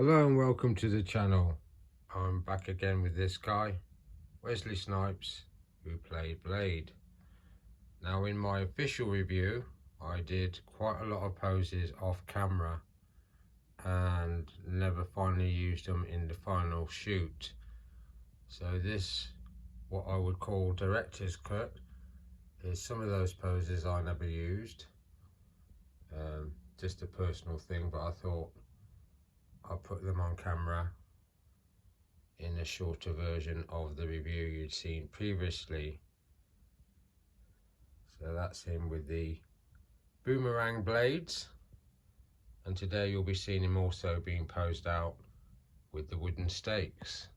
Hello and welcome to the channel. I'm back again with this guy, Wesley Snipes, who played Blade. Now in my official review, I did quite a lot of poses off camera and never finally used them in the final shoot. So this, what I would call director's cut, is some of those poses I never used. Just a personal thing, but I thought I'll put them on camera in a shorter version of the review you'd seen previously. So that's him with the boomerang blades, and today you'll be seeing him also being posed out with the wooden stakes.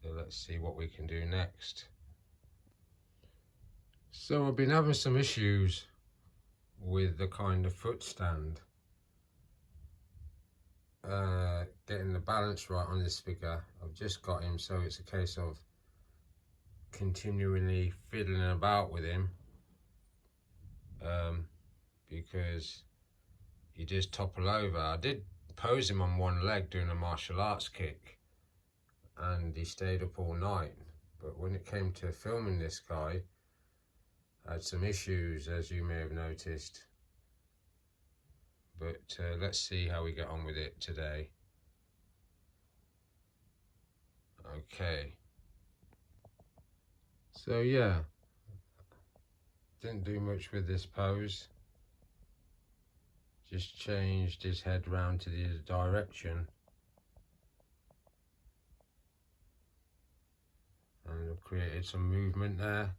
So let's see what we can do next. So I've been having some issues with the kind of foot stand, getting the balance right on this figure. I've just got him, so it's a case of continually fiddling about with him, because he just topple over. I did pose him on one leg doing a martial arts kick and he stayed up all night, but when it came to filming this guy, I had some issues, as you may have noticed. But let's see how we get on with it today. Okay, so yeah, didn't do much with this pose, just changed his head round to the other direction and created some movement there,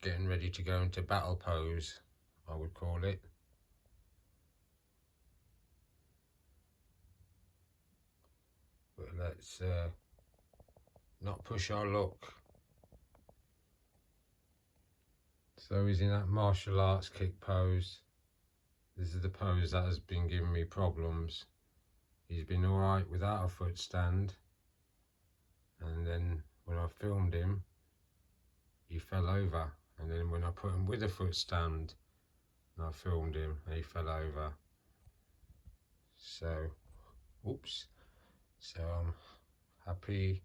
getting ready to go into battle pose, I would call it. But let's not push our luck. So he's in that martial arts kick pose. This is the pose that has been giving me problems. He's been alright without a foot stand, and then when I filmed him he fell over, and then when I put him with a foot stand and I filmed him, he fell over. So oops, so I'm happy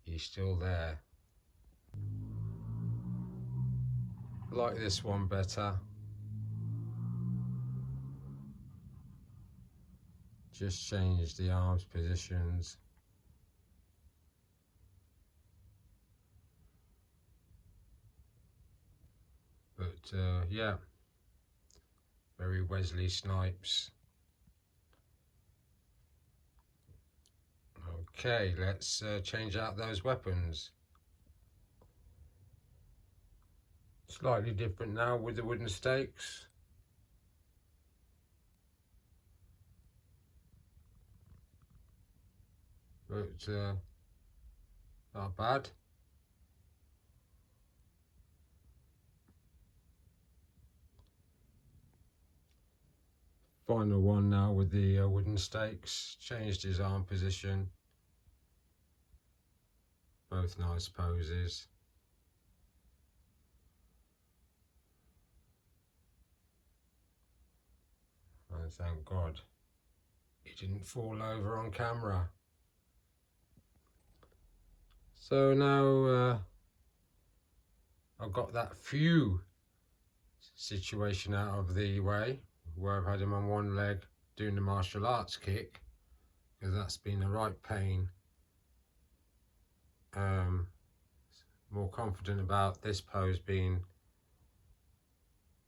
he's still there. I like this one better. Just change the arms positions. But yeah, very Wesley Snipes. Okay, let's change out those weapons. Slightly different now with the wooden stakes. But not bad. Final one now with the wooden stakes. Changed his arm position. Both nice poses. And thank God he didn't fall over on camera. So now I've got that few situation out of the way, where I've had him on one leg doing the martial arts kick, because that's been a right pain. More confident about this pose being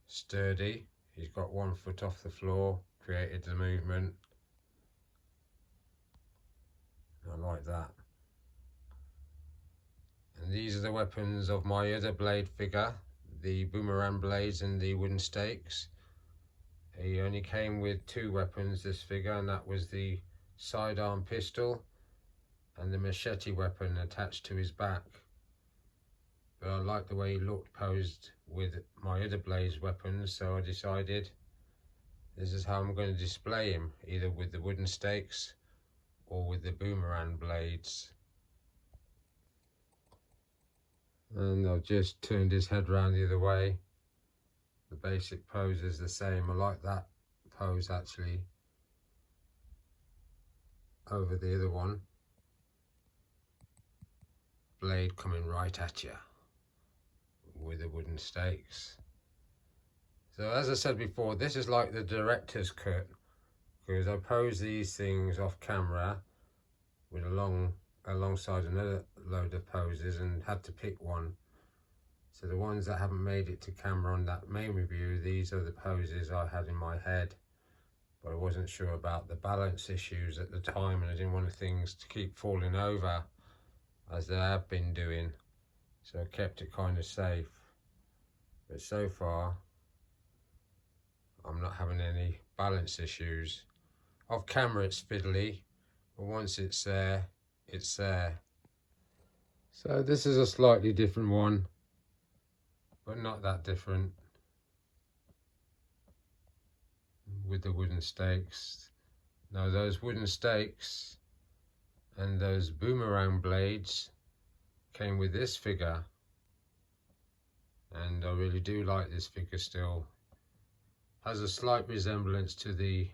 sturdy. He's got one foot off the floor, created the movement. I like that. And these are the weapons of my other blade figure, the boomerang blades and the wooden stakes. He only came with two weapons, this figure, and that was the sidearm pistol and the machete weapon attached to his back. But I like the way he looked posed with my other blades weapons, so I decided this is how I'm going to display him, either with the wooden stakes or with the boomerang blades. And I've just turned his head round the other way. The basic pose is the same. I like that pose actually over the other one. Blade coming right at you with the wooden stakes. So as I said before, this is like the director's cut, because I pose these things off camera with alongside another load of poses and had to pick one. So the ones that haven't made it to camera on that main review, these are the poses I had in my head, but I wasn't sure about the balance issues at the time, and I didn't want things to keep falling over as they have been doing, so I kept it kind of safe. But so far I'm not having any balance issues. Off camera it's fiddly, but once it's there, it's there. So this is a slightly different one, but not that different, with the wooden stakes. Now those wooden stakes and those boomerang blades came with this figure, and I really do like this figure still. Has a slight resemblance to the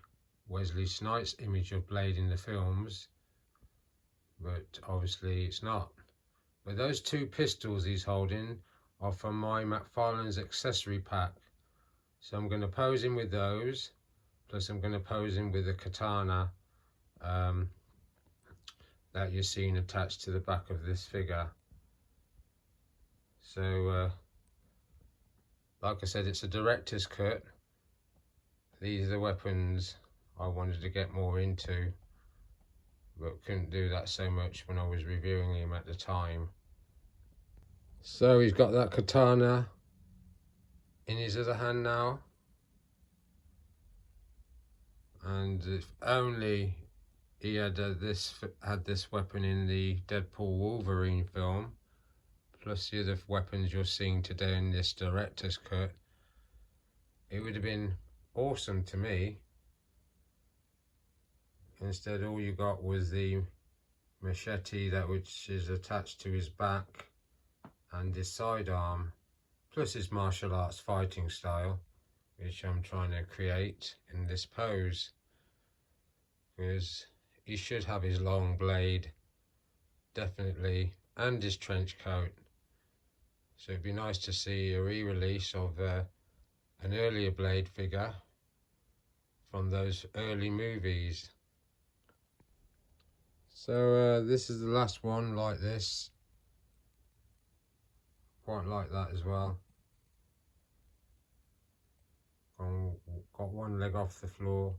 Wesley Snipes image of Blade in the films, but obviously it's not. But those two pistols he's holding are from my McFarlane's accessory pack, so I'm going to pose him with those, plus I'm going to pose him with a katana that you're seeing attached to the back of this figure. So like I said, it's a director's cut. These are the weapons I wanted to get more into, but couldn't do that so much when I was reviewing him at the time. So he's got that katana in his other hand now, and if only he had this weapon in the Deadpool Wolverine film, plus the other weapons you're seeing today in this director's cut, it would have been awesome to me. Instead, all you got was the machete which is attached to his back and his sidearm, plus his martial arts fighting style, which I'm trying to create in this pose, because he should have his long blade, definitely, and his trench coat. So it'd be nice to see a re-release of an earlier Blade figure from those early movies. So this is the last one like this. Quite like that as well. Got one leg off the floor.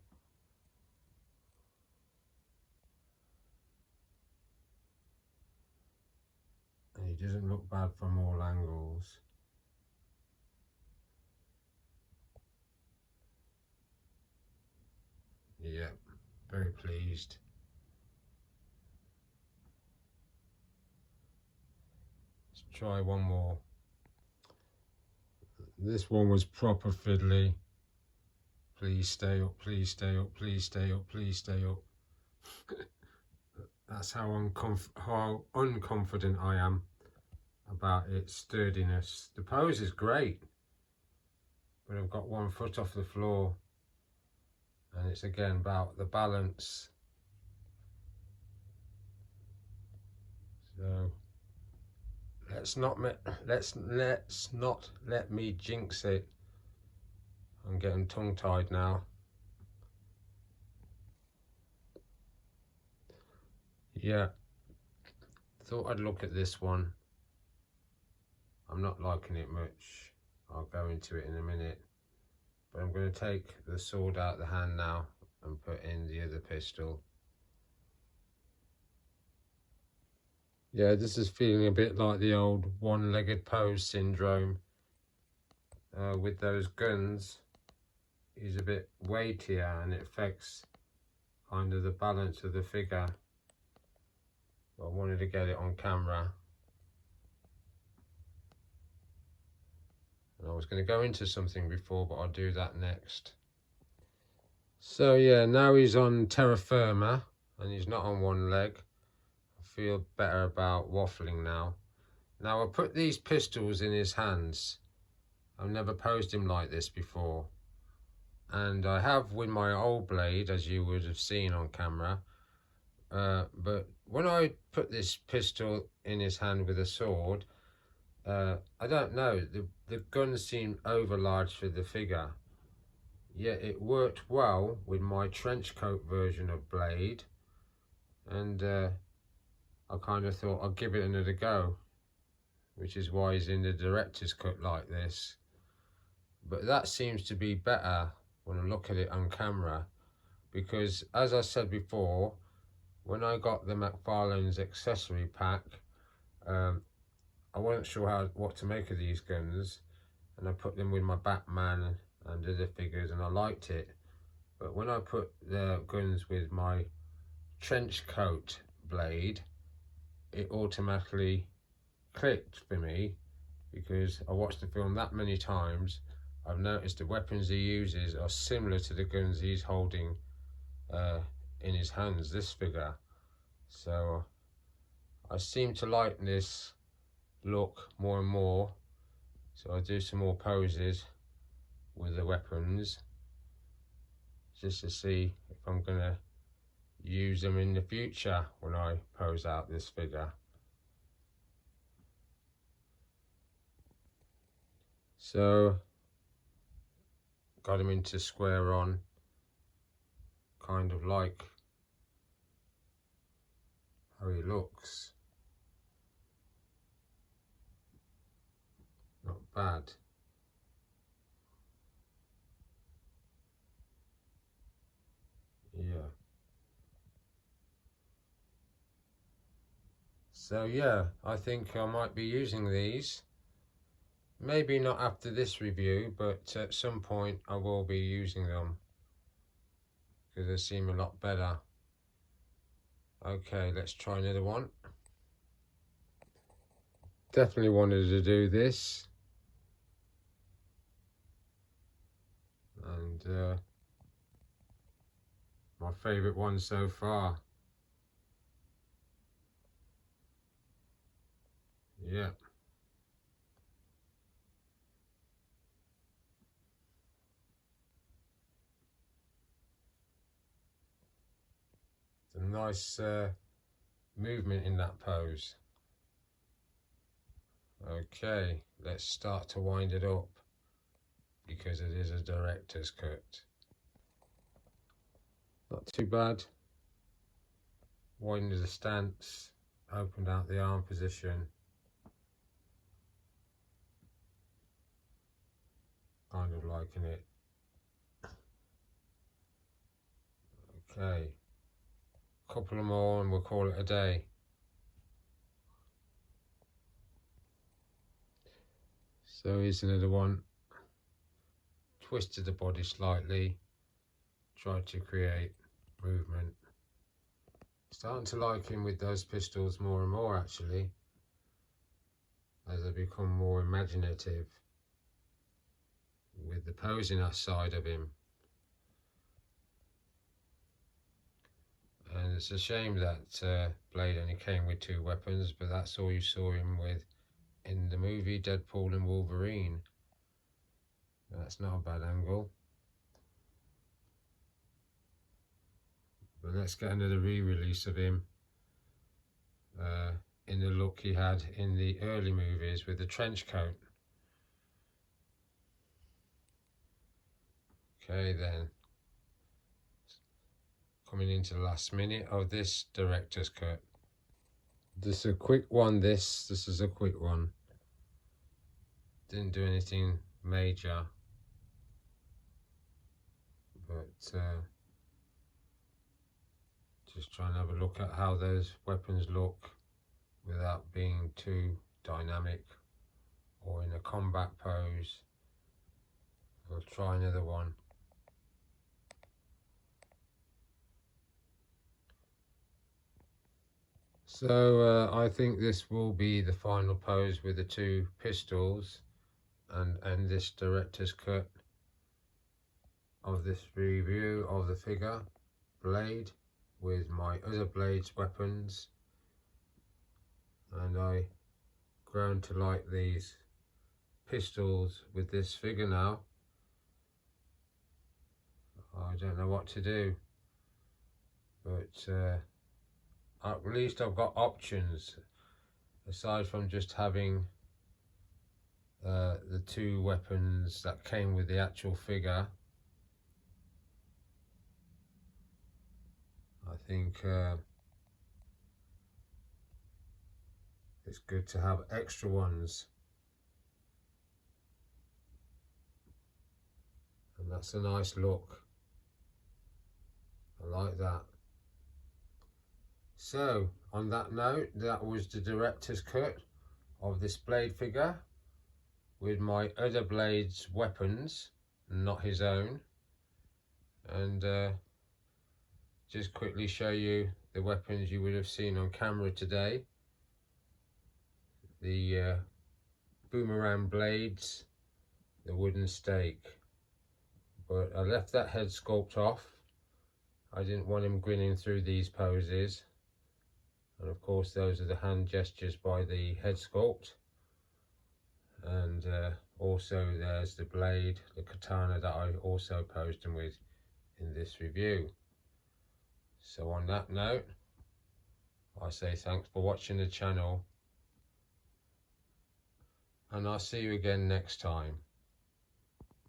And he doesn't look bad from all angles. Yeah, very pleased. Let's try one more. This one was proper fiddly. Please stay up, please stay up, please stay up, please stay up. That's how unconfident I am about its sturdiness. The pose is great, but I've got one foot off the floor, and it's again about the balance. So let's not let me jinx it. I'm getting tongue-tied now. Yeah, thought I'd look at this one. I'm not liking it much. I'll go into it in a minute. But I'm going to take the sword out of the hand now and put in the other pistol. Yeah, this is feeling a bit like the old one-legged pose syndrome. With those guns, he's a bit weightier and it affects kind of the balance of the figure. But I wanted to get it on camera. And I was going to go into something before, but I'll do that next. So yeah, now he's on terra firma and he's not on one leg. I feel better about waffling now. Now I put these pistols in his hands. I've never posed him like this before. and I have with my old blade, as you would have seen on camera. But when I put this pistol in his hand with a sword, I don't know, the gun seemed over large for the figure. Yet it worked well with my trench coat version of blade, and I kind of thought I'd give it another go, which is why he's in the director's cut like this. But that seems to be better when I look at it on camera, because as I said before, when I got the McFarlane's accessory pack, I wasn't sure what to make of these guns, and I put them with my Batman and other figures, and I liked it. But when I put the guns with my trench coat blade, it automatically clicked for me, because I watched the film that many times. I've noticed the weapons he uses are similar to the guns he's holding in his hands, this figure. So I seem to like this look more and more, so I do some more poses with the weapons just to see if I'm gonna use them in the future when I pose out this figure. So got him into square on, kind of like how he looks. Not bad. Yeah. So yeah, I think I might be using these. Maybe not after this review, but at some point I will be using them, because they seem a lot better. Okay, let's try another one. Definitely wanted to do this. And my favourite one so far. Yeah. It's a nice movement in that pose. Okay, let's start to wind it up, because it is a director's cut. Not too bad. Widened the stance, opened out the arm position. Kind of liking it. Okay, couple of more and we'll call it a day. So here's another one. Twisted the body slightly, tried to create movement. Starting to like him with those pistols more and more, actually, as they become more imaginative with the posing side of him. And it's a shame that Blade only came with 2 weapons, but that's all you saw him with in the movie Deadpool and Wolverine. That's not a bad angle. But let's get another re-release of him in the look he had in the early movies with the trench coat. Okay then, coming into the last minute of this director's cut. This is a quick one, this is a quick one. Didn't do anything major, but just trying to have a look at how those weapons look without being too dynamic or in a combat pose. I'll try another one. So I think this will be the final pose with the 2 pistols, and this director's cut of this review of the figure Blade with my other Blade's weapons. And I grown to like these pistols with this figure now. don't know what to do, but at least I've got options aside from just having the two weapons that came with the actual figure. I think it's good to have extra ones, and that's a nice look. I like that. So on that note, that was the director's cut of this blade figure with my other blade's weapons, not his own. And just quickly show you the weapons you would have seen on camera today. The boomerang blades, the wooden stake. But I left that head sculpt off. I didn't want him grinning through these poses. And of course those are the hand gestures by the head sculpt. And also there's the blade, the katana that I also posed him with in this review. So on that note, I say thanks for watching the channel, and I'll see you again next time.